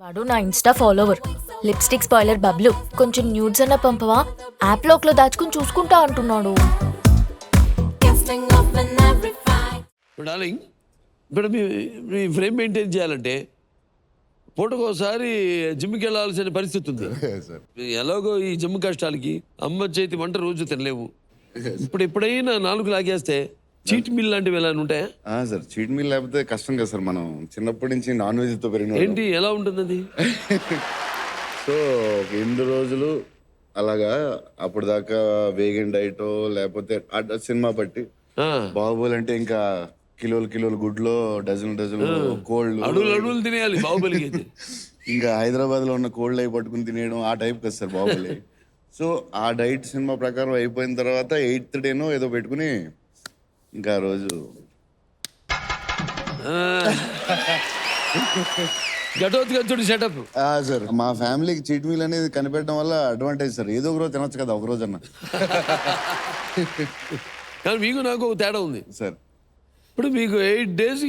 వాడు నా Insta follower. Lipstick spoiler Bablu, కొంచెం న్యూడ్స్ అన్న పంపవా, యాప్ లోక్లో దాచుకుని చూసుకుంటా అంటున్నాడు. డార్లింగ్, ఇప్పుడు మీ ఫ్రేమ్ మెయింటైన్ చేయాలంటే పూటకు ఒకసారి జిమ్కి వెళ్ళాల్సిన పరిస్థితి ఉంది. ఎలాగో ఈ జిమ్ కష్టాలకి అమ్మ చేతి వంట రోజు తినలేవు. ఇప్పుడు ఎప్పుడైనా 4 లాగేస్తే చీట్ మీల్ లాంటివి ఎలా ఉంటాయా? సార్ చీట్ మీల్ లేకపోతే కష్టం కదా సార్. మనం చిన్నప్పటి నుంచి నాన్ వెజ్ తో పెరిగిన ఏంటి, ఎలా ఉంటుంది అది? సో 8 రోజులు అలాగా అప్పుడు దాకా వేగన్ డైటో లేకపోతే సినిమా బట్టి బాహుబలి అంటే ఇంకా కిలోలు గుడ్లో డజన్ కోళ్ళు అడుగులు తినేయాలి బాహుబలికి. ఇంకా హైదరాబాద్ లో ఉన్న కోళ్ళు అవి పట్టుకుని తినేయడం ఆ టైప్ కదా సార్ బాహుబలి. సో ఆ డైట్ సినిమా ప్రకారం అయిపోయిన తర్వాత 8th డేనో ఏదో పెట్టుకుని ఇంకా రోజు ఘటోత్కచుడి సెటప్. సార్ మా ఫ్యామిలీకి చీట్ మీల్ అనేది కనిపెట్టడం వల్ల అడ్వాంటేజ్ సార్. ఏదో ఒక రోజు తినొచ్చు కదా, ఒక రోజు అన్న. కానీ మీకు నాకు ఒక తేడా ఉంది సార్. ఇప్పుడు మీకు 8 days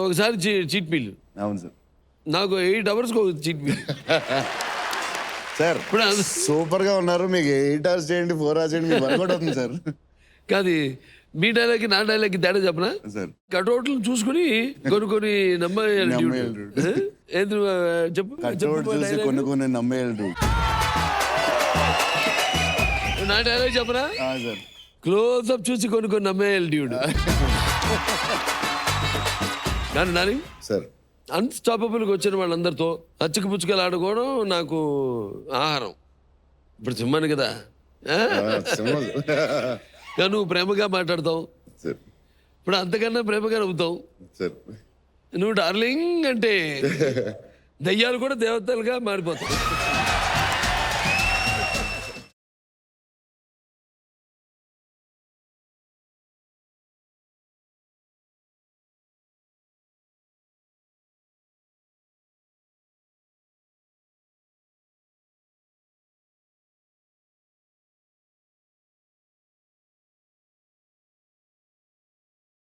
ఒకసారి చీట్ మీల్. అవును సార్. నాకు 8 hours ఒక చీట్ మీల్. సార్ ఇప్పుడు సూపర్ గా ఉన్నారు. మీకు 8 hours చేయండి, 4 hours చేయండి, మీకు వర్కౌట్ అవుతుంది సార్. కాదు, మీ డైలాగ్ నా డైలాగ్ తేడా చెప్పనా? సార్ కటౌట్లు చూసుకుని కొన్ని నమ్మాలి. చెప్పు కటౌట్ చూసి కొన్ని నమ్మేయాలి. నా డైలాగ్ చెప్పనా? సార్ క్లోజ్అప్ చూసి కొన్ని నమ్మేయాలి డ్యూడ్. కానీ నాని సార్ అన్స్టాపబుల్కి వచ్చిన వాళ్ళందరితో అచ్చుకు పుచ్చుకలు ఆడుకోవడం నాకు ఆహారం. ఇప్పుడు సింహాను కదా, కానీ నువ్వు ప్రేమగా మాట్లాడతావు, సార్ ఇప్పుడు అంతకన్నా ప్రేమగా నవ్వుతావు. సార్ నువ్వు డార్లింగ్ అంటే దయ్యాలు కూడా దేవతలుగా మారిపోతావు.